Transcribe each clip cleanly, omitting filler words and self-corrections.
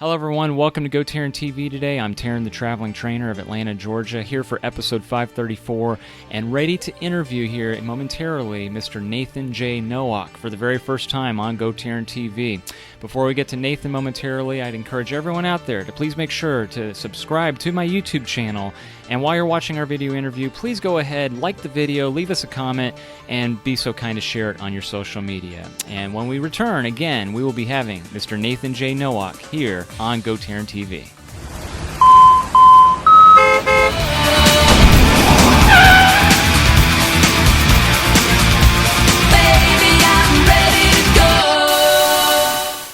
Hello everyone, welcome to GoTarryn TV today. I'm Tarryn, the traveling trainer of Atlanta, Georgia, here for episode 534, and ready to interview here momentarily Mr. Nathan J. Nowak for the very first time on GoTarryn TV. Before we get to Nathan momentarily, I'd encourage everyone out there to please make sure to subscribe to my YouTube channel, and while you're watching our video interview, please go ahead, like the video, leave us a comment, and be so kind to share it on your social media. And when we return, again, we will be having Mr. Nathan J. Nowak here on GoTarryn TV.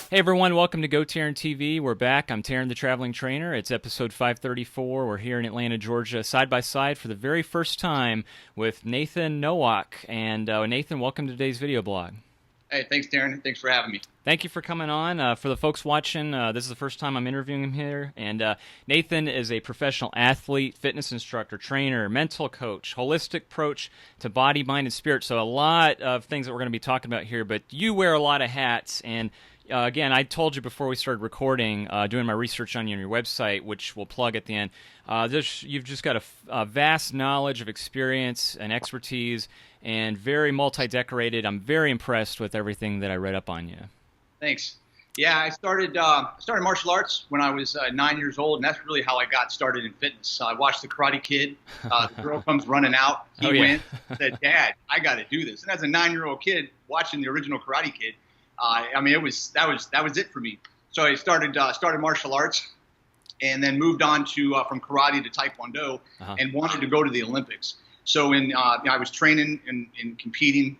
Hey everyone, welcome to GoTarryn TV. We're back. I'm Tarryn, the traveling trainer. It's episode 534. We're here in Atlanta, Georgia, side by side for the very first time with Nathan Nowak. And Nathan, welcome to today's video blog. Hey, thanks, Tarryn. Thanks for having me. Thank you for coming on. For the folks watching, this is the first time I'm interviewing him here. And Nathan is a professional athlete, fitness instructor, trainer, mental coach, holistic approach to body, mind, and spirit. So a lot of things that we're going to be talking about here. But you wear a lot of hats. And again, I told you before we started recording, doing my research on you and your website, which we'll plug at the end, you've just got a vast knowledge of experience and expertise and very multi-decorated. I'm very impressed with everything that I read up on you. Thanks. Yeah, I started martial arts when I was 9 years old, and that's really how I got started in fitness. I watched The Karate Kid. The girl comes running out. He wins. Said, "Dad, I got to do this." And as a 9-year-old kid watching the original Karate Kid, I mean, that was it for me. So I started martial arts, and then moved on to from karate to taekwondo, and wanted to go to the Olympics. So I was training and competing,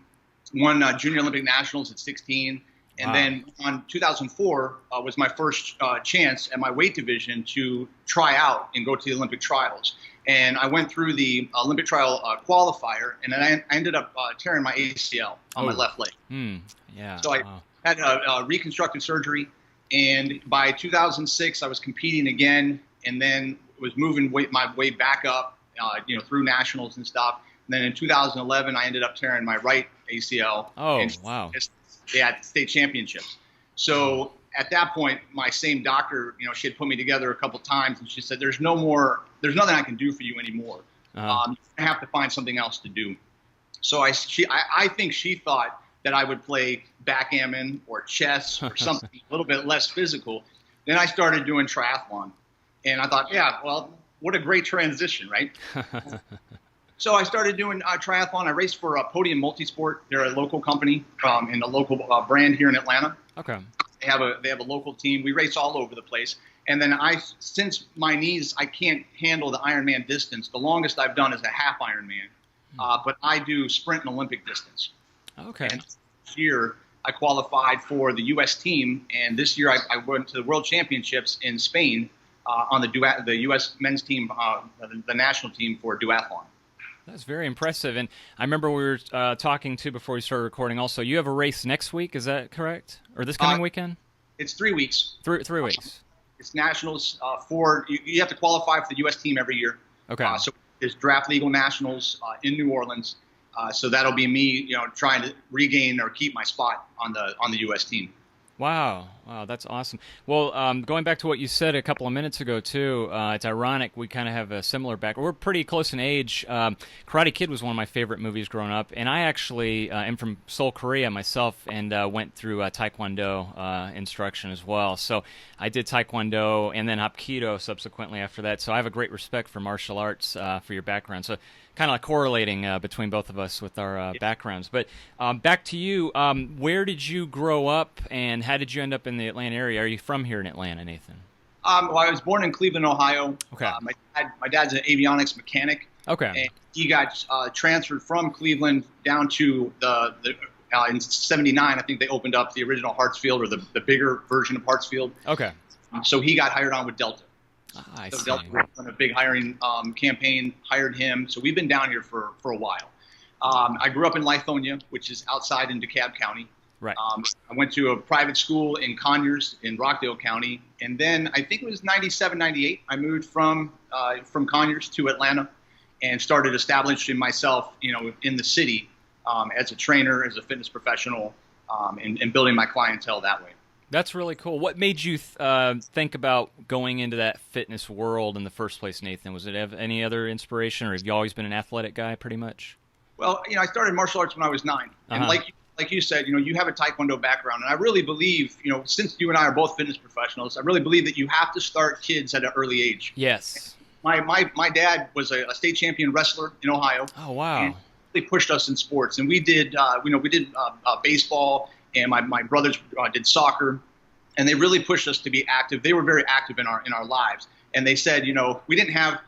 won Junior Olympic Nationals at 16, and then on 2004 was my first chance at my weight division to try out and go to the Olympic trials. And I went through the Olympic trial qualifier, and then I ended up tearing my ACL on my left leg. So I had a reconstructive surgery, and by 2006 I was competing again, and then was moving my way back up, through nationals and stuff. And then in 2011 I ended up tearing my right ACL. At state championships. So at that point, my same doctor, she had put me together a couple times, and she said, there's nothing I can do for you anymore. You have to find something else to do. So I think she thought that I would play backgammon or chess or something a little bit less physical. Then I started doing triathlon, and I thought, yeah, well, what a great transition, right? So I started doing triathlon. I raced for Podium Multisport. They're a local company and a local brand here in Atlanta. Okay. They have a local team. We race all over the place. And then since my knees, I can't handle the Ironman distance. The longest I've done is a half Ironman, but I do sprint and Olympic distance. Okay. And this year I qualified for the U.S. team, and this year I went to the World Championships in Spain on the U.S. men's team, the national team for duathlon. That's very impressive. And I remember we were talking, too, before we started recording also. You have a race next week, is that correct? Or this coming weekend? It's 3 weeks. Three weeks. It's nationals you have to qualify for the U.S. team every year. Okay. So there's draft legal nationals in New Orleans. So that'll be me, trying to regain or keep my spot on the U.S. team. Wow, that's awesome. Well, going back to what you said a couple of minutes ago, too, it's ironic we kind of have a similar background. We're pretty close in age. Karate Kid was one of my favorite movies growing up, and I actually am from Seoul, Korea myself, and went through Taekwondo instruction as well. So I did Taekwondo and then Hapkido subsequently after that, so I have a great respect for martial arts for your background. So kind of like correlating between both of us with our backgrounds. But back to you, where did you grow up, and how did you end up in the Atlanta area? Are you from here in Atlanta, Nathan? Well, I was born in Cleveland, Ohio. Okay. My dad's an avionics mechanic. Okay. And he got transferred from Cleveland down to in '79. I think they opened up the original Hartsfield, or the bigger version of Hartsfield. Okay. So he got hired on with Delta. So Delta on a big hiring campaign, hired him. So we've been down here for a while. I grew up in Lithonia, which is outside in DeKalb County. Right. I went to a private school in Conyers in Rockdale County, and then I think it was '97, '98. I moved from Conyers to Atlanta, and started establishing myself, in the city as a trainer, as a fitness professional, and building my clientele that way. That's really cool. What made you think about going into that fitness world in the first place, Nathan? Was it any other inspiration, or have you always been an athletic guy pretty much? Well, I started martial arts when I was 9. And like you said, you have a Taekwondo background. And I really believe, since you and I are both fitness professionals, I really believe that you have to start kids at an early age. Yes. My dad was a state champion wrestler in Ohio. Oh, wow. And they pushed us in sports. And we did, baseball, and my brothers did soccer. And they really pushed us to be active. They were very active in our lives. And they said, we didn't have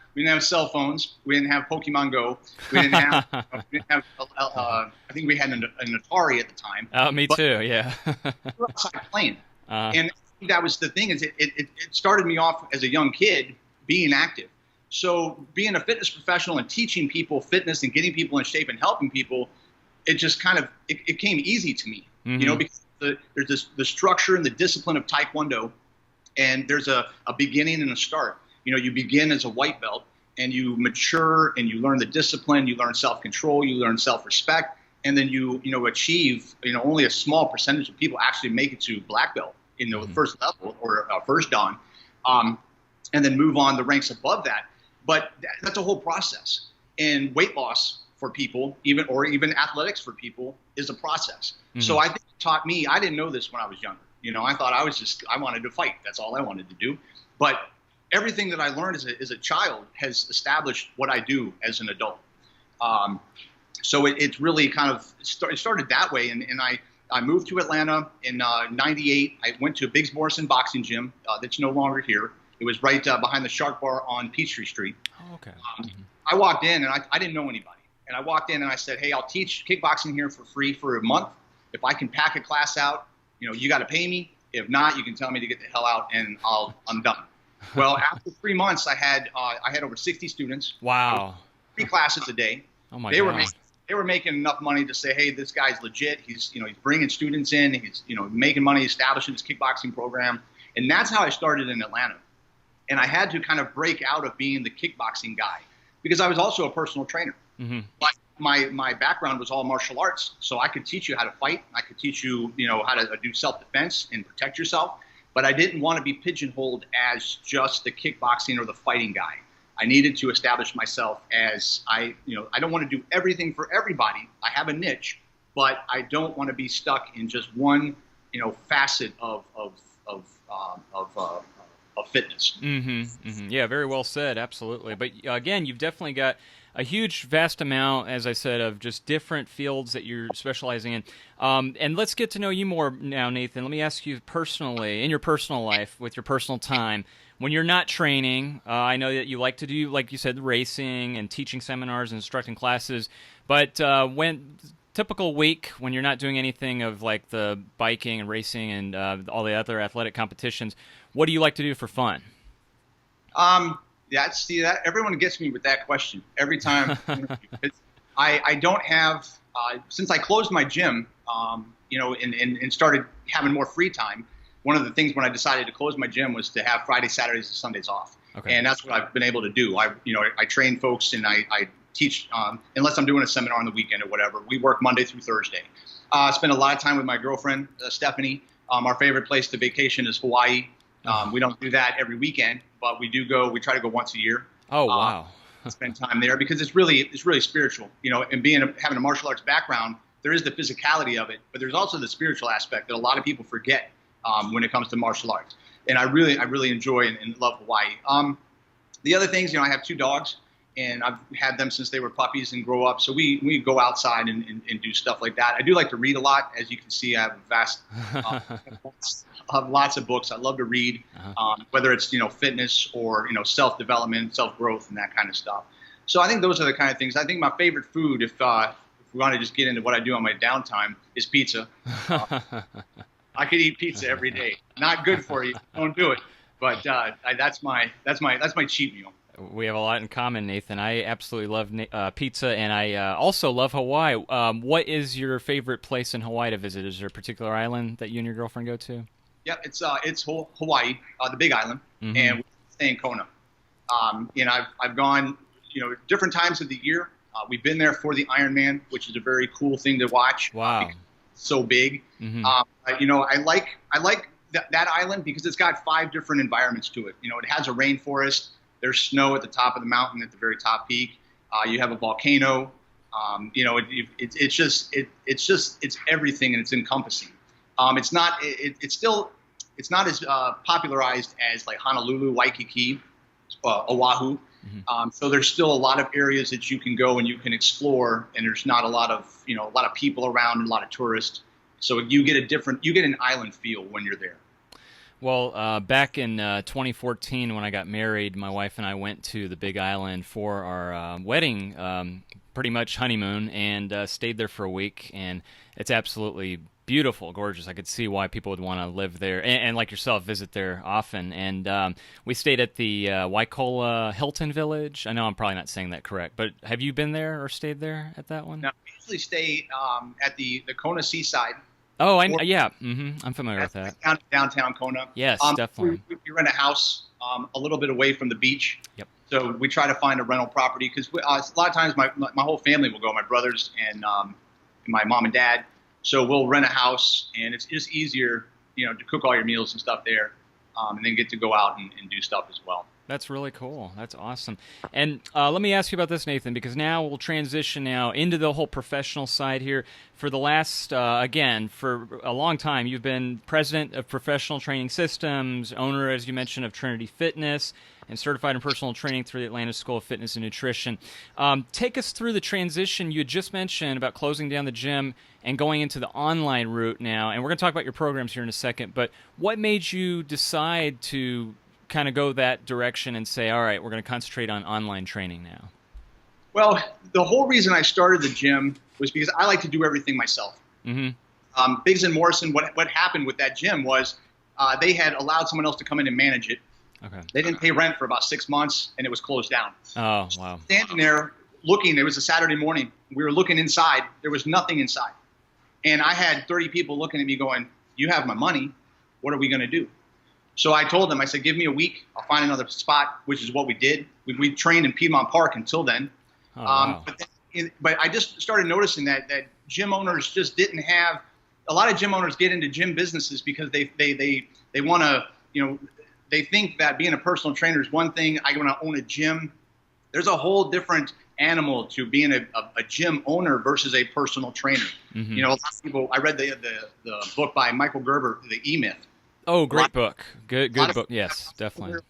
cell phones. We didn't have Pokemon Go. We didn't have. I think we had an Atari at the time. Me too. Yeah. We were outside playing, and that was the thing. Is it started me off as a young kid being active. So being a fitness professional and teaching people fitness and getting people in shape and helping people, it just kind of it came easy to me. Mm-hmm. Because there's the structure and the discipline of Taekwondo, and there's a beginning and a start. You begin as a white belt, and you mature, and you learn the discipline, you learn self-control, you learn self-respect, and then you achieve. Only a small percentage of people actually make it to black belt in the first level or first dan, and then move on the ranks above that. But that's a whole process. And weight loss for people, even athletics for people, is a process. Mm-hmm. So I think it taught me. I didn't know this when I was younger. I thought I wanted to fight. That's all I wanted to do. But everything that I learned as a child has established what I do as an adult. So it's really kind of it started that way. And I moved to Atlanta in '98. I went to a Biggs Morrison boxing gym that's no longer here. It was right behind the Shark Bar on Peachtree Street. Oh, okay. I walked in, and I didn't know anybody. And I walked in, and I said, hey, I'll teach kickboxing here for free for a month. If I can pack a class out, you got to pay me. If not, you can tell me to get the hell out, and I'm done. Well, after 3 months, I had over 60 students. Wow. 3 classes a day. Oh my God. They were making enough money to say, hey, this guy's legit. He's bringing students in. He's making money, establishing his kickboxing program, and that's how I started in Atlanta. And I had to kind of break out of being the kickboxing guy because I was also a personal trainer. Mm-hmm. But my background was all martial arts, so I could teach you how to fight. I could teach you, how to do self-defense and protect yourself. But I didn't want to be pigeonholed as just the kickboxing or the fighting guy. I needed to establish myself as I don't want to do everything for everybody. I have a niche, but I don't want to be stuck in just one, facet of fitness. Mm-hmm, mm-hmm. Yeah, very well said. Absolutely. But again, you've definitely got a huge, vast amount, as I said, of just different fields that you're specializing in. And let's get to know you more now, Nathan. Let me ask you personally, in your personal life, with your personal time, when you're not training, I know that you like to do, like you said, racing and teaching seminars and instructing classes. But when typical week, when you're not doing anything of like the biking and racing and all the other athletic competitions, what do you like to do for fun? That everyone gets me with that question every time. I don't have since I closed my gym, and started having more free time. One of the things when I decided to close my gym was to have Fridays, Saturdays, and Sundays off. Okay. And that's what I've been able to do. I train folks and I teach, unless I'm doing a seminar on the weekend or whatever. We work Monday through Thursday. I spend a lot of time with my girlfriend, Stephanie. Our favorite place to vacation is Hawaii. We don't do that every weekend, but we try to go once a year. Oh, wow. Spend time there because it's really spiritual, and having a martial arts background, there is the physicality of it, but there's also the spiritual aspect that a lot of people forget when it comes to martial arts. And I really enjoy and love Hawaii. The other things, I have 2 dogs, and I've had them since they were puppies and grow up. So we go outside and do stuff like that. I do like to read a lot. As you can see, I have a vast, I have lots of books. I love to read, whether it's, fitness or, self-development, self-growth, and that kind of stuff. So I think those are the kind of things. I think my favorite food, if we want to just get into what I do on my downtime, is pizza. I could eat pizza every day. Not good for you. Don't do it. But that's my cheat meal. We have a lot in common, Nathan. I absolutely love pizza, and I also love Hawaii. What is your favorite place in Hawaii to visit? Is there a particular island that you and your girlfriend go to? Yeah, it's Hawaii, the Big Island, mm-hmm. and we stay in Kona. And I've gone, different times of the year. We've been there for the Ironman, which is a very cool thing to watch. Wow, so big. Mm-hmm. I like that island, because it's got 5 different environments to it. You know, it has a rainforest. There's snow at the top of the mountain at the very top peak. You have a volcano. You know, it's everything, and it's encompassing. It's not as popularized as like Honolulu, Waikiki, Oahu. Mm-hmm. So there's still a lot of areas that you can go and you can explore, and there's not a lot of people around and a lot of tourists. So you get an island feel when you're there. Well, back in 2014 when I got married, my wife and I went to the Big Island for our wedding, pretty much honeymoon, and stayed there for a week, and it's absolutely beautiful, gorgeous. I could see why people would want to live there and like yourself, visit there often. And we stayed at the Waikola Hilton Village. I know I'm probably not saying that correct, but have you been there or stayed there at that one? No, we usually stay at the Kona Seaside. Oh, yeah. Mm-hmm. I'm familiar with that. Downtown Kona. Yes, definitely. We rent a house a little bit away from the beach. Yep. So we try to find a rental property because a lot of times my whole family will go, my brothers and my mom and dad. So we'll rent a house, and it's just easier, to cook all your meals and stuff there, and then get to go out and do stuff as well. That's really cool. That's awesome. And let me ask you about this, Nathan, because now we'll transition now into the whole professional side here. For the last, again, for a long time, you've been president of Professional Training Systems, owner, as you mentioned, of Trinity Fitness, and certified in personal training through the Atlanta School of Fitness and Nutrition. Take us through the transition you had just mentioned about closing down the gym and going into the online route now. And we're going to talk about your programs here in a second, but what made you decide to kind of go that direction and say, all right, we're going to concentrate on online training now? Well, the whole reason I started the gym was because I like to do everything myself. Mm-hmm. Biggs and Morrison, what happened with that gym was they had allowed someone else to come in and manage it. Okay. They didn't pay rent for about 6 months, and it was closed down. Oh, wow. Standing there looking, it was a Saturday morning. We were looking inside. There was nothing inside. And I had 30 people looking at me going, you have my money. What are we going to do? So I told them, I said, give me a week. I'll find another spot, which is what we did. We trained in Piedmont Park until then. Oh, wow. But I just started noticing that gym owners just didn't have – a lot of gym owners get into gym businesses because they want to, they think that being a personal trainer is one thing. I want to own a gym. There's a whole different animal to being a gym owner versus a personal trainer. Mm-hmm. A lot of people – I read the book by Michael Gerber, The E-Myth. Oh, great book. Good book. Yes, definitely.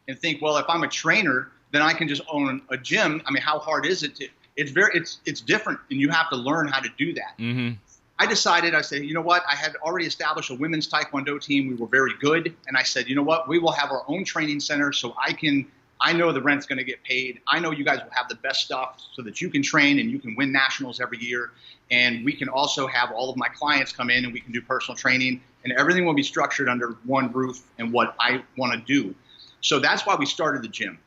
And think, well, if I'm a trainer, then I can just own a gym. I mean, how hard is it to? It's different, and you have to learn how to do that. Mm-hmm. I said, you know what? I had already established a women's Taekwondo team. We were very good, and I said, you know what? We will have our own training center, so I know the rent's going to get paid. I know you guys will have the best stuff so that you can train and you can win nationals every year. And we can also have all of my clients come in and we can do personal training, and everything will be structured under one roof and what I want to do. So that's why we started the gym.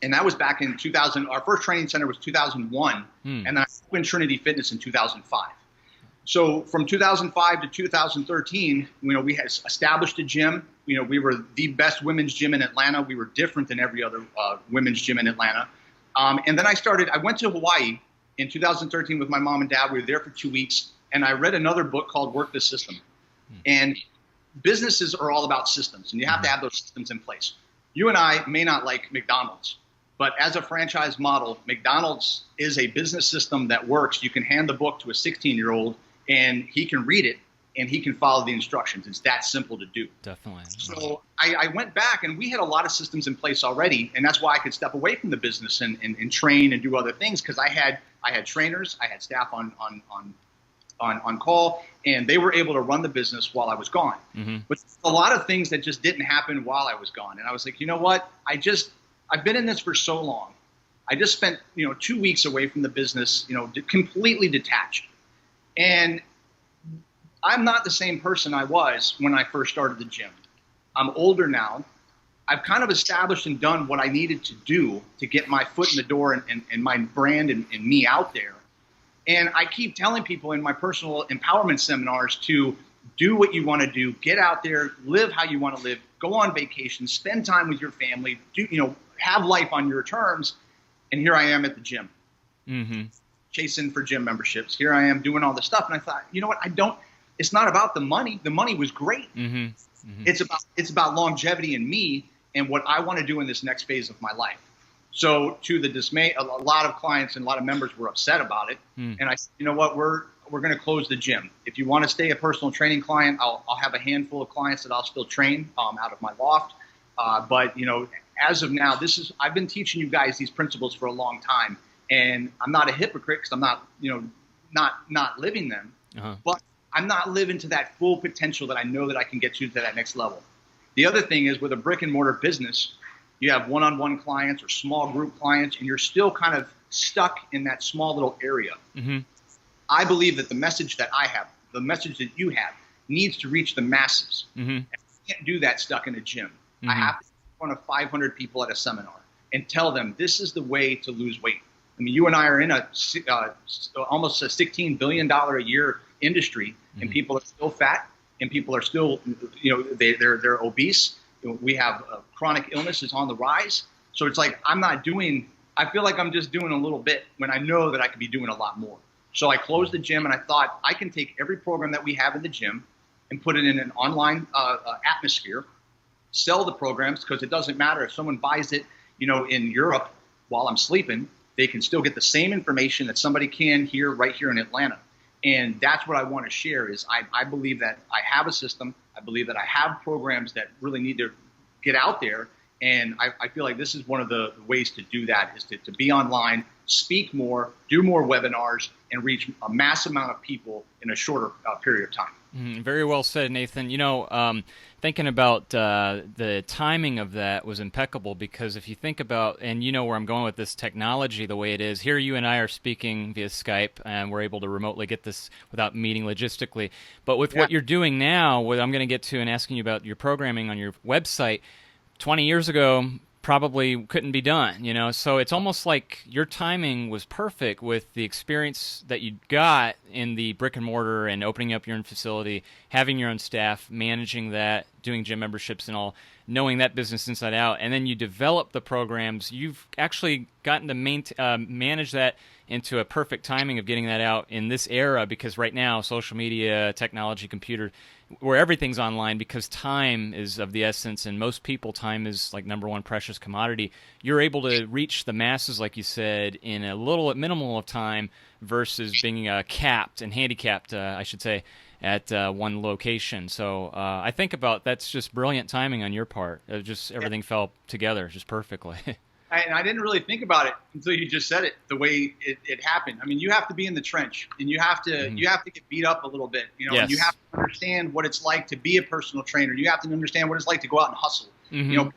And that was back in 2000. Our first training center was 2001. And then I opened Trinity Fitness in 2005. So from 2005 to 2013, we had established a gym. We were the best women's gym in Atlanta. We were different than every other women's gym in Atlanta. And then I went to Hawaii in 2013 with my mom and dad. We were there for 2 weeks, and I read another book called Work the System. And businesses are all about systems, and you have to have those systems in place. You and I may not like McDonald's, but as a franchise model, McDonald's is a business system that works. You can hand the book to a 16-year-old, and he can read it, and he can follow the instructions. It's that simple to do. Definitely. So I went back, and we had a lot of systems in place already, and that's why I could step away from the business and train and do other things, because I had trainers, I had staff on call, and they were able to run the business while I was gone. Mm-hmm. But a lot of things that just didn't happen while I was gone. And I was like, you know what? I've been in this for so long. I just spent, 2 weeks away from the business, completely detached. And I'm not the same person I was when I first started the gym. I'm older now. I've kind of established and done what I needed to do to get my foot in the door and my brand and me out there. And I keep telling people in my personal empowerment seminars to do what you want to do, get out there, live how you want to live, go on vacation, spend time with your family, have life on your terms. And here I am at the gym, chasing for gym memberships. Here I am doing all this stuff. And I thought, you know what? It's not about the money. The money was great. It's about longevity in me and what I want to do in this next phase of my life. So to the dismay, a lot of clients and a lot of members were upset about it. And I said, you know what, we're going to close the gym. If you want to stay a personal training client, I'll have a handful of clients that I'll still train out of my loft. But you know, as of now, I've been teaching you guys these principles for a long time, and I'm not a hypocrite because I'm not, you know, not living them, but I'm not living to that full potential that I know that I can get to that next level. The other thing is, with a brick and mortar business, you have one-on-one clients or small group clients, and you're still kind of stuck in that small little area. I believe that the message that I have, the message that you have, needs to reach the masses. And I can't do that stuck in a gym. I have to be in front of 500 people at a seminar and tell them this is the way to lose weight. I mean, you and I are in almost a $16 billion a year industry, and people are still fat, and people are still, you know, they're obese. You know, we have chronic illnesses on the rise. So it's like I feel like I'm just doing a little bit when I know that I could be doing a lot more. So I closed the gym, and I thought I can take every program that we have in the gym and put it in an online atmosphere, sell the programs, because it doesn't matter if someone buys it, you know, in Europe while I'm sleeping, they can still get the same information that somebody can here, right here in Atlanta. And that's what I want to share is I believe that I have a system. I believe that I have programs that really need to get out there. And I feel like this is one of the ways to do that is to be online, speak more, do more webinars, and reach a mass amount of people in a shorter period of time. Very well said, Nathan. You know, thinking about the timing of that was impeccable, because if you think about, and you know where I'm going with this technology the way it is, here you and I are speaking via Skype, and we're able to remotely get this without meeting logistically. But with what you're doing now, what I'm going to get to and asking you about your programming on your website, 20 years ago, probably couldn't be done, you know? So it's almost like your timing was perfect with the experience that you got in the brick and mortar and opening up your own facility, having your own staff, managing that, doing gym memberships and all, knowing that business inside out. And then you develop the programs. You've actually gotten to manage that into a perfect timing of getting that out in this era, because right now, social media, technology, computer, where everything's online, because time is of the essence, and most people, time is like number one precious commodity. You're able to reach the masses, like you said, in a minimal of time versus being capped and handicapped, I should say, at one location. So I think about that's just brilliant timing on your part. Everything fell together just perfectly. And I didn't really think about it until you just said it, the way it happened. I mean, you have to be in the trench, and you have to get beat up a little bit, you know. Yes. And you have to understand what it's like to be a personal trainer. You have to understand what it's like to go out and hustle. You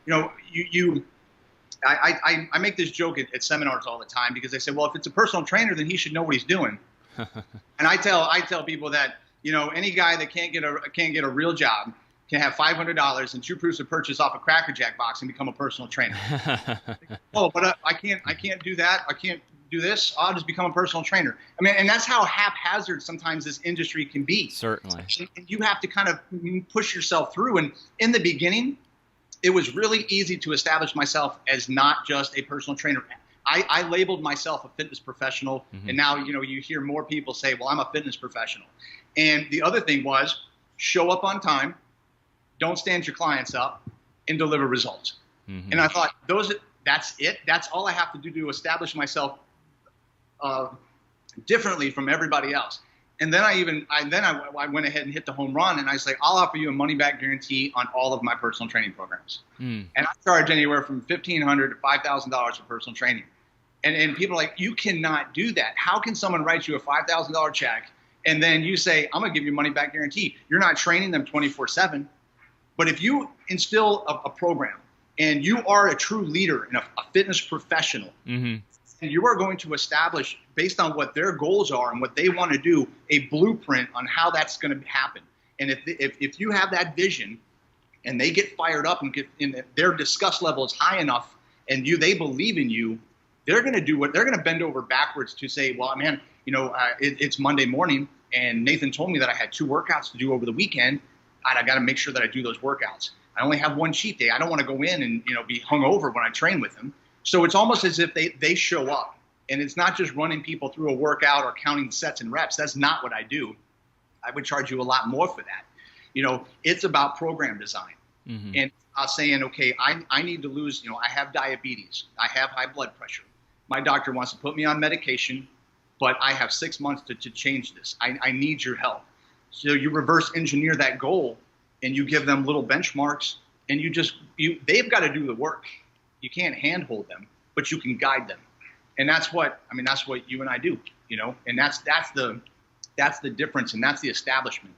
know, I make this joke at seminars all the time, because they say, well, if it's a personal trainer, then he should know what he's doing. And I tell people that, you know, any guy that can't get a real job can have $500 and 2 proofs of purchase off a Cracker Jack box and become a personal trainer. Oh, but I can't do that. I can't do this. I'll just become a personal trainer. I mean, and that's how haphazard sometimes this industry can be. Certainly. And you have to kind of push yourself through. And in the beginning, it was really easy to establish myself as not just a personal trainer. I labeled myself a fitness professional, and now, you know, you hear more people say, well, I'm a fitness professional. And the other thing was, show up on time, don't stand your clients up, and deliver results. And I thought, that's it. That's all I have to do to establish myself differently from everybody else. And then I went ahead and hit the home run, and I was like, I'll offer you a money-back guarantee on all of my personal training programs. And I charge anywhere from $1,500 to $5,000 for personal training. And people are like, you cannot do that. How can someone write you a $5,000 check, and then you say, I'm going to give you a money-back guarantee? You're not training them 24/7. But if you instill a program, and you are a true leader and a fitness professional, and you are going to establish, based on what their goals are and what they want to do, a blueprint on how that's going to happen. And if you have that vision, and they get fired up and their disgust level is high enough, and they believe in you, they're going to bend over backwards to say, well, man, you know, it's Monday morning, and Nathan told me that I had 2 workouts to do over the weekend. I got to make sure that I do those workouts. I only have 1 cheat day. I don't want to go in and, you know, be hungover when I train with them. So it's almost as if they show up, and it's not just running people through a workout or counting sets and reps. That's not what I do. I would charge you a lot more for that. It's about program design. And saying, okay, I need to lose, I have diabetes, I have high blood pressure. My doctor wants to put me on medication, but I have 6 months to change this. I need your help. So you reverse engineer that goal, and you give them little benchmarks, and they've got to do the work. You can't handhold them, but you can guide them. And that's what you and I do, and that's the difference, and that's the establishment.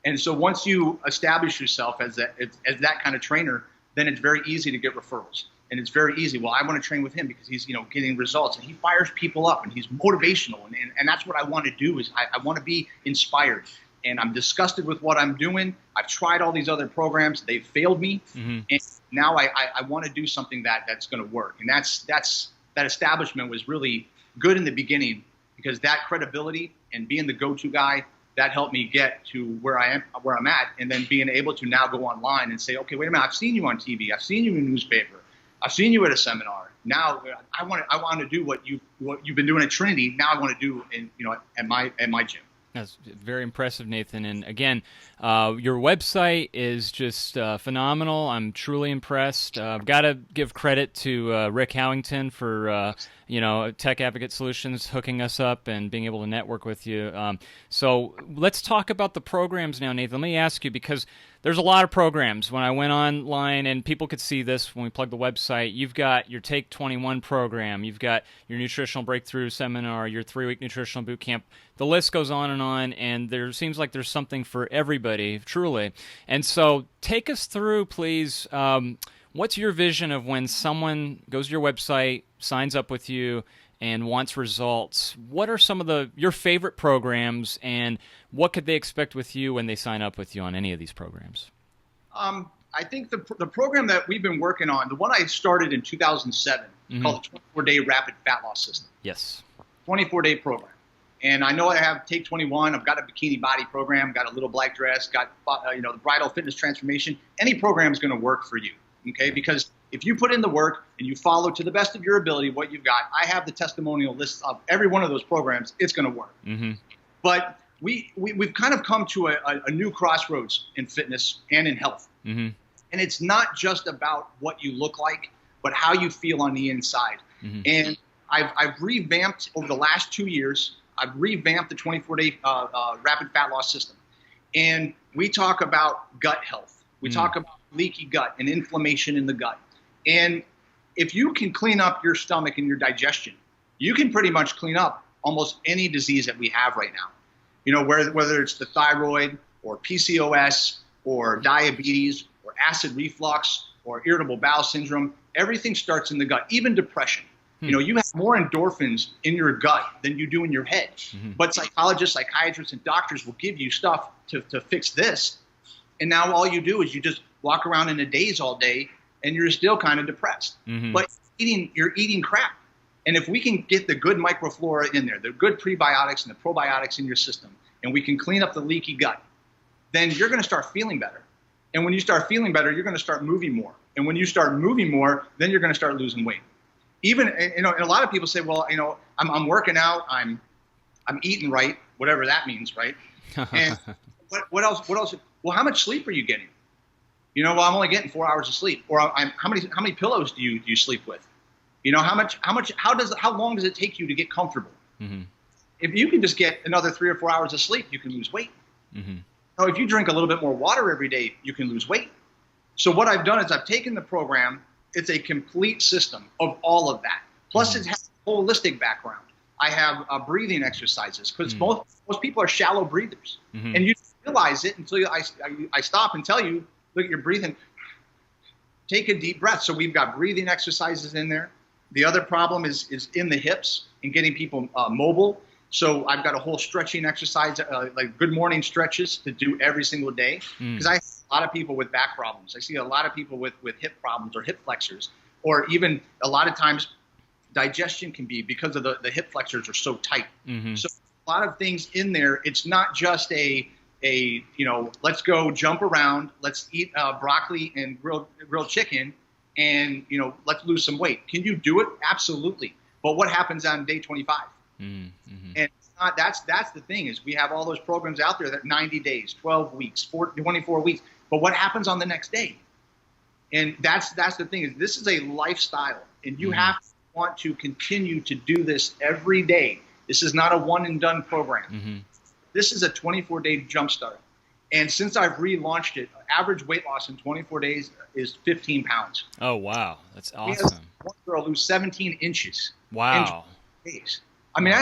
And so once you establish yourself as that kind of trainer, then it's very easy to get referrals. And it's very easy. Well, I want to train with him because he's, getting results, and he fires people up, and he's motivational. And that's what I want to do is I want to be inspired. And I'm disgusted with what I'm doing. I've tried all these other programs. They've failed me. And now I want to do something that's going to work. And that establishment was really good in the beginning, because that credibility and being the go-to guy, that helped me get to where I'm at, and then being able to now go online and say, okay, wait a minute, I've seen you on TV, I've seen you in a newspaper, I've seen you at a seminar. Now I want to do what you've been doing at Trinity. Now I want to do at my gym. That's very impressive, Nathan. And again, your website is just phenomenal. I'm truly impressed. I've got to give credit to Rick Howington for Tech Advocate Solutions hooking us up and being able to network with you. So let's talk about the programs now, Nathan. Let me ask you, because there's a lot of programs. When I went online, and people could see this when we plug the website, you've got your Take 21 program, you've got your Nutritional Breakthrough Seminar, your 3-week Nutritional Boot Camp. The list goes on, and there seems like there's something for everybody, truly. And so take us through, please. What's your vision of when someone goes to your website, signs up with you, and wants results? What are some of your favorite programs, and what could they expect with you when they sign up with you on any of these programs? I think the program that we've been working on, the one I started in 2007, called the 24-Day Rapid Fat Loss System. Yes. 24-day program. And I know I have Take 21. I've got a bikini body program, got a little black dress, got the bridal fitness transformation. Any program is going to work for you, okay? Because if you put in the work and you follow to the best of your ability what you've got, I have the testimonial list of every one of those programs. It's going to work. But we've kind of come to a new crossroads in fitness and in health. And it's not just about what you look like, but how you feel on the inside. And I've revamped over the last 2 years. I've revamped the 24-day rapid fat loss system. And we talk about gut health. We talk about leaky gut and inflammation in the gut. And if you can clean up your stomach and your digestion, you can pretty much clean up almost any disease that we have right now. Whether it's the thyroid or PCOS or diabetes or acid reflux or irritable bowel syndrome, everything starts in the gut, even depression. You have more endorphins in your gut than you do in your head. But psychologists, psychiatrists, and doctors will give you stuff to fix this. And now all you do is you just walk around in a daze all day, and you're still kind of depressed. But you're eating crap. And if we can get the good microflora in there, the good prebiotics and the probiotics in your system, and we can clean up the leaky gut, then you're going to start feeling better. And when you start feeling better, you're going to start moving more. And when you start moving more, then you're going to start losing weight. Even, and a lot of people say, well, I'm working out, I'm eating right, whatever that means, right? And what else? Well, how much sleep are you getting? Well, I'm only getting 4 hours of sleep. Or how many pillows do you sleep with? How long does it take you to get comfortable? If you can just get another 3 or 4 hours of sleep, you can lose weight. Now, if you drink a little bit more water every day, you can lose weight. So what I've done is I've taken the program. It's a complete system of all of that. Plus, it has a holistic background. I have breathing exercises, because most people are shallow breathers. And you don't realize it until I stop and tell you, look at your breathing. Take a deep breath. So we've got breathing exercises in there. The other problem is in the hips and getting people mobile. So I've got a whole stretching exercise, like good morning stretches to do every single day. Because I see a lot of people with back problems. I see a lot of people with hip problems or hip flexors, or even a lot of times digestion can be because of the hip flexors are so tight. So a lot of things in there. It's not just let's go jump around, let's eat broccoli and grilled chicken, and let's lose some weight. Can you do it? Absolutely. But what happens on day 25? And not. That's the thing is we have all those programs out there that 90 days, 12 weeks, 24 weeks. But what happens on the next day? And that's the thing is this is a lifestyle, and you have to want to continue to do this every day. This is not a one and done program. This is a 24-day jumpstart. And since I've relaunched it, average weight loss in 24 days is 15 pounds. Oh, wow. That's awesome. One girl lose 17 inches. Wow. In days. I mean,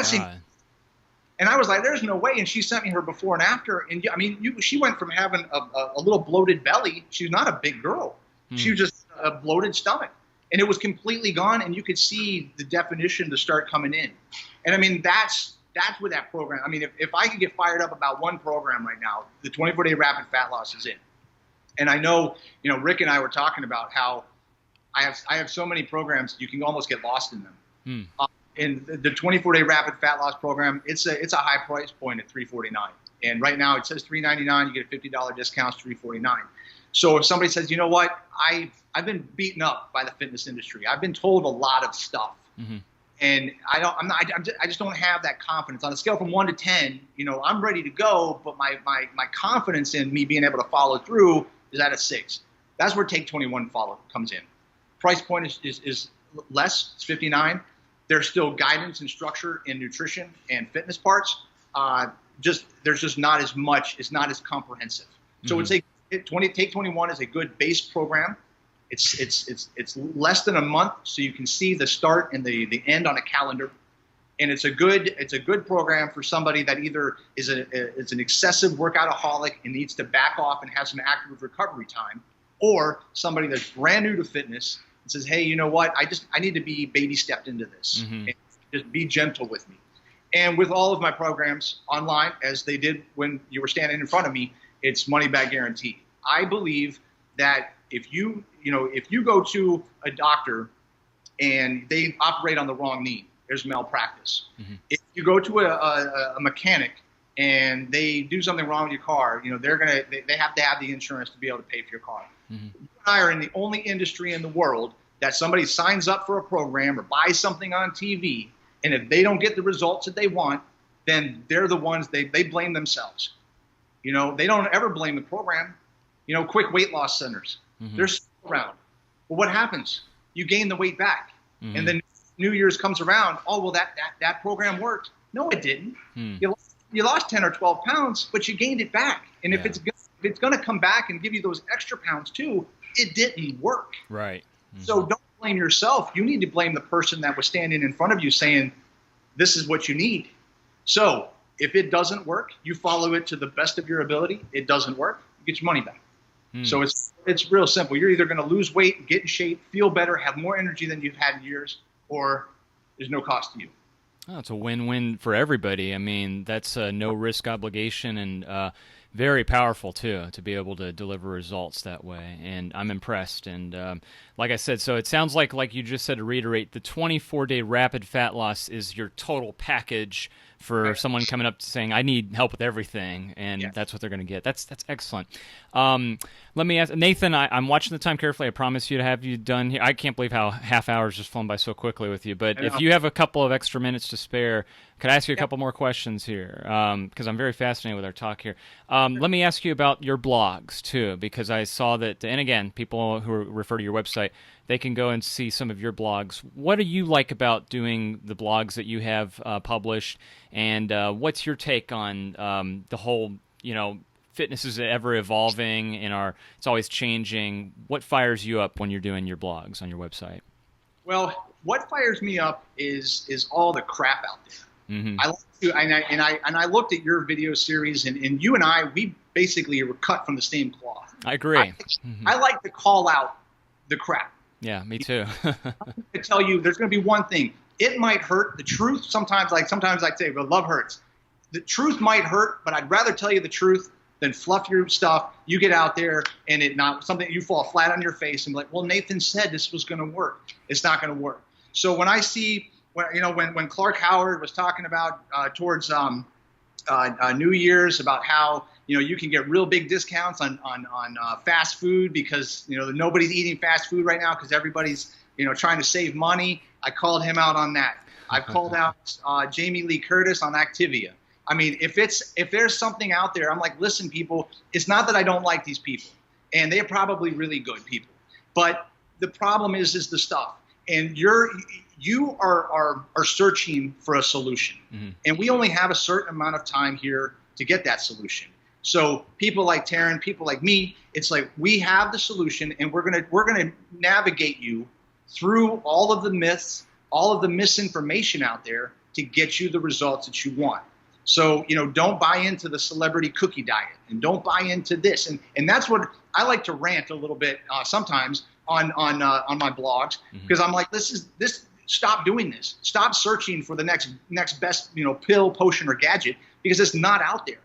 and I was like, there's no way. And she sent me her before and after. And I mean, she went from having a little bloated belly. She's not a big girl. She was just a bloated stomach. And it was completely gone. And you could see the definition to start coming in. And I mean, that's where that program, I mean, if I could get fired up about one program right now, the 24-day rapid fat loss is it. And I know, Rick and I were talking about how I have so many programs, you can almost get lost in them. And the 24-day rapid fat loss program, it's a high price point at $349. And right now it says $399, you get a $50 discount, $349. So if somebody says, you know what, I've been beaten up by the fitness industry. I've been told a lot of stuff. And I just don't have that confidence. On a scale from 1 to 10, I'm ready to go, but my confidence in me being able to follow through is at a 6. That's where Take 21 comes in. Price point is less, it's $59. There's still guidance and structure in nutrition and fitness parts. There's just not as much. It's not as comprehensive. So Take 21 is a good base program. It's less than a month, so you can see the start and the end on a calendar, and it's a good program for somebody that either is an excessive workoutaholic and needs to back off and have some active recovery time, or somebody that's brand new to fitness and says, hey, you know what, I need to be baby stepped into this, and just be gentle with me. And with all of my programs online, as they did when you were standing in front of me, it's money back guarantee. I believe that if you go to a doctor and they operate on the wrong knee, there's malpractice. If you go to a mechanic and they do something wrong with your car, they have to have the insurance to be able to pay for your car. You and I are in the only industry in the world that somebody signs up for a program or buys something on TV, and if they don't get the results that they want, then they're the ones they blame themselves. They don't ever blame the program. Quick weight loss centers. They're still around. Well, what happens? You gain the weight back. And then New Year's comes around. Oh, well, that program worked. No, it didn't. You lost 10 or 12 pounds, but you gained it back. And if it's going to come back and give you those extra pounds too, it didn't work. Right. So don't blame yourself. You need to blame the person that was standing in front of you saying, this is what you need. So if it doesn't work, you follow it to the best of your ability. It doesn't work, you get your money back. So it's real simple. You're either going to lose weight, get in shape, feel better, have more energy than you've had in years, or there's no cost to you. Oh, it's a win-win for everybody. I mean, that's a no-risk obligation and very powerful, too, to be able to deliver results that way. And I'm impressed. And like I said, so it sounds like you just said, to reiterate, the 24-day rapid fat loss is your total package for someone coming up saying, I need help with everything, and that's what they're going to get. That's excellent. Let me ask, Nathan, I'm watching the time carefully. I promise you to have you done here. I can't believe how half hour's just flown by so quickly with you, but if you have a couple of extra minutes to spare, could I ask you a couple more questions here? Because I'm very fascinated with our talk here. Let me ask you about your blogs, too, because I saw that, and again, people who refer to your website, they can go and see some of your blogs. What do you like about doing the blogs that you have published, and what's your take on the whole, fitness is ever evolving and it's always changing. What fires you up when you're doing your blogs on your website? Well, what fires me up is all the crap out there. I like to, and I looked at your video series, and you and I, we basically were cut from the same cloth. I agree. I like to call out the crap. Yeah, me too. I tell you, there's going to be one thing. It might hurt. The truth sometimes I'd say, but love hurts. The truth might hurt, but I'd rather tell you the truth than fluff your stuff. You get out there and you fall flat on your face and be like, well, Nathan said this was going to work. It's not going to work. So when I see, when Clark Howard was talking about towards New Year's about how you can get real big discounts on fast food because nobody's eating fast food right now because everybody's trying to save money. I called him out on that. I've called out Jamie Lee Curtis on Activia. I mean, if there's something out there, I'm like, listen, people, it's not that I don't like these people, and they're probably really good people, but the problem is the stuff, and you are searching for a solution, and we only have a certain amount of time here to get that solution. So people like Tarryn, people like me, it's like we have the solution, and we're gonna navigate you through all of the myths, all of the misinformation out there to get you the results that you want. So, don't buy into the celebrity cookie diet, and don't buy into this. And that's what I like to rant a little bit sometimes on my blogs, because I'm like, stop doing this. Stop searching for the next best, pill, potion, or gadget, because it's not out there.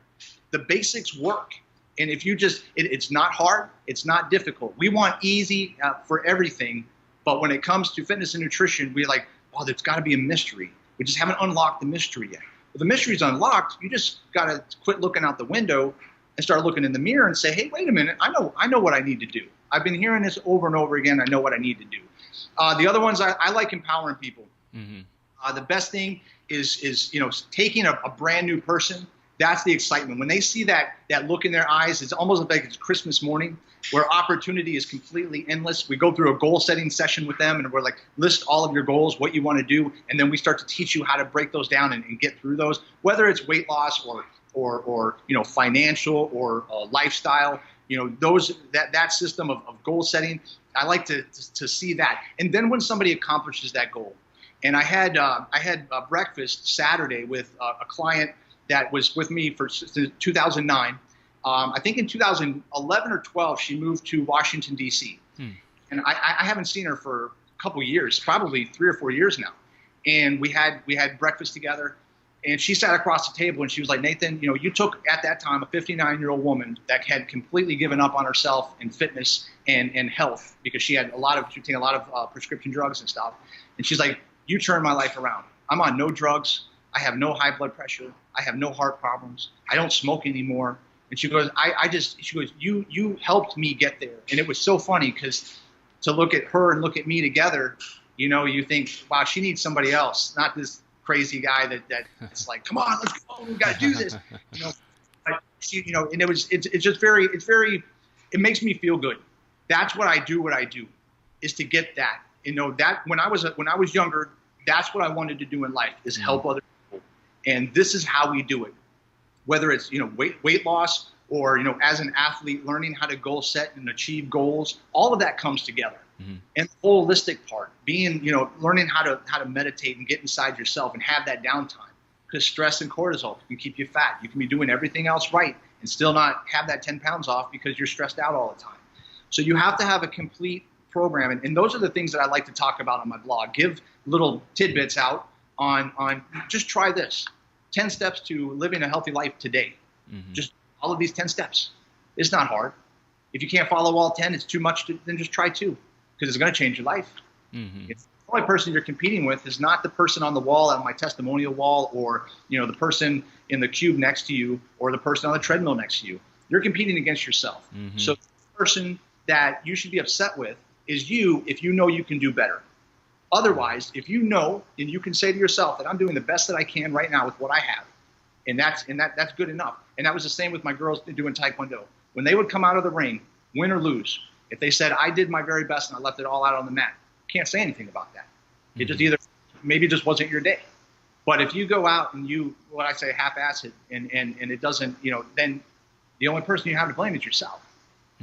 The basics work. And if you it's not hard, it's not difficult. We want easy for everything. But when it comes to fitness and nutrition, we're like, oh, there's got to be a mystery. We just haven't unlocked the mystery yet. If the mystery's unlocked, you just got to quit looking out the window and start looking in the mirror and say, hey, wait a minute, I know what I need to do. I've been hearing this over and over again. I know what I need to do. The other ones, I like empowering people. The best thing is taking a brand new person. That's the excitement. When they see that look in their eyes, it's almost like it's Christmas morning, where opportunity is completely endless. We go through a goal setting session with them, and we're like, list all of your goals, what you want to do, and then we start to teach you how to break those down and get through those, whether it's weight loss or financial or lifestyle. That system of goal setting, I like to see that. And then when somebody accomplishes that goal, and I had breakfast Saturday with a client that was with me since 2009. I think in 2011 or 12, she moved to Washington, D.C. And I haven't seen her for a couple years, probably 3 or 4 years now. And we had breakfast together, and she sat across the table, and she was like, Nathan, you took at that time a 59-year-old woman that had completely given up on herself in fitness and health, because she was taking a lot of prescription drugs and stuff. And she's like, you turned my life around. I'm on no drugs. I have no high blood pressure. I have no heart problems. I don't smoke anymore. And she goes, you helped me get there. And it was so funny, because to look at her and look at me together, you think, wow, she needs somebody else, not this crazy guy that's like, come on, let's go, we got to do this. And it makes me feel good. That's what I do, is to get that. That when I was younger, that's what I wanted to do in life, is help other people. And this is how we do it. Whether it's, weight loss, or, as an athlete, learning how to goal set and achieve goals, all of that comes together. And the holistic part, being, learning how to meditate and get inside yourself and have that downtime, because stress and cortisol can keep you fat. You can be doing everything else right and still not have that 10 pounds off because you're stressed out all the time. So you have to have a complete program. And those are the things that I like to talk about on my blog. Give little tidbits out on just try this. 10 steps to living a healthy life today. Just all of these 10 steps. It's not hard. If you can't follow all 10, it's too much, then just try 2, because it's going to change your life. It's the only person you're competing with is not the person on the wall on my testimonial wall, or the person in the cube next to you, or the person on the treadmill next to you. You're competing against yourself. So the person that you should be upset with is you, if you know you can do better. Otherwise, if you know, and you can say to yourself that I'm doing the best that I can right now with what I have, and that's good enough. And that was the same with my girls doing Taekwondo. When they would come out of the ring, win or lose, if they said, I did my very best and I left it all out on the mat, can't say anything about that. It just maybe it just wasn't your day. But if you go out and you, what I say, half-ass it, and it doesn't, then the only person you have to blame is yourself.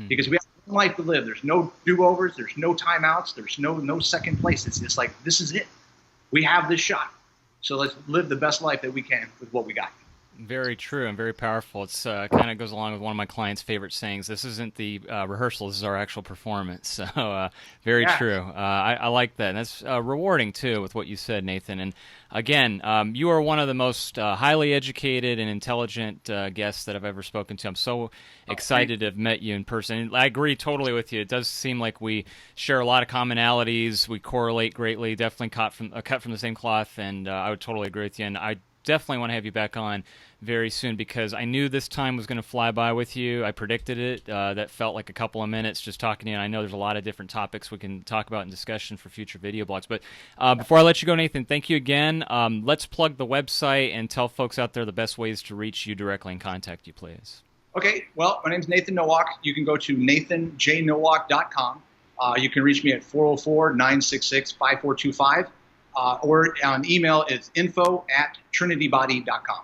Because we have one life to live. There's no do-overs. There's no timeouts. There's no second place. It's like, this is it. We have this shot. So let's live the best life that we can with what we got. Very true and very powerful. It's kind of goes along with one of my clients' favorite sayings. This isn't the rehearsal. This is our actual performance. So very true. I like that. And that's rewarding, too, with what you said, Nathan. And again, you are one of the most highly educated and intelligent guests that I've ever spoken to. I'm so excited to have met you in person. And I agree totally with you. It does seem like we share a lot of commonalities. We correlate greatly. Definitely cut from the same cloth. And I would totally agree with you. And I definitely want to have you back on very soon, because I knew this time was going to fly by with you. I predicted it. That felt like a couple of minutes just talking to you, and I know there's a lot of different topics we can talk about in discussion for future video blogs. But before I let you go, Nathan, thank you again. Let's plug the website and tell folks out there the best ways to reach you directly and contact you, please. Okay, well, my name's Nathan Nowak. You can go to nathanjnowak.com. You can reach me at 404-966-5425. Or on email is info@trinitybody.com.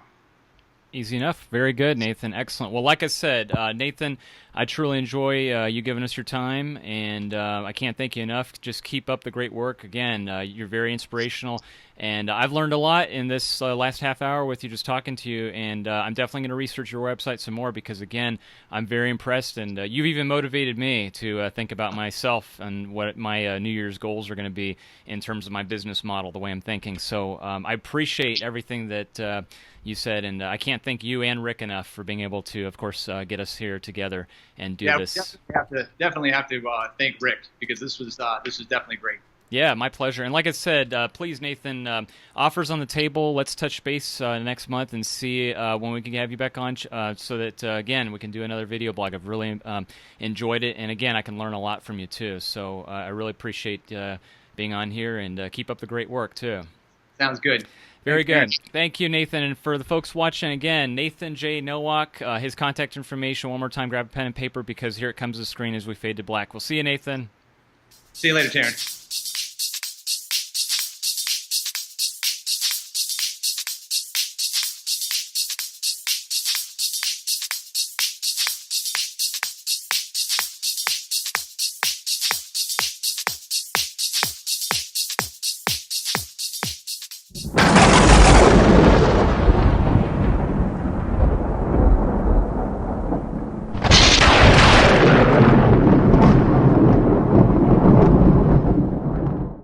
Easy enough. Very good, Nathan. Excellent. Well, like I said, Nathan, I truly enjoy you giving us your time, and I can't thank you enough. Just keep up the great work. Again, you're very inspirational, and I've learned a lot in this last half hour with you just talking to you, and I'm definitely going to research your website some more because, again, I'm very impressed, and you've even motivated me to think about myself and what my New Year's goals are going to be in terms of my business model, the way I'm thinking. So I appreciate everything that you said, and I can't thank you and Rick enough for being able to, of course, get us here together and do this. Definitely have to thank Rick, because this was definitely great. Yeah, my pleasure. And like I said, please, Nathan, offers on the table. Let's touch base next month and see when we can have you back on so that, again, we can do another video blog. I've really enjoyed it. And, again, I can learn a lot from you, too. So I really appreciate being on here, and keep up the great work, too. Sounds good. Very good. Thank you, Nathan. And for the folks watching, again, Nathan J. Nowak, his contact information, one more time, grab a pen and paper, because here it comes to the screen as we fade to black. We'll see you, Nathan. See you later, Tarryn.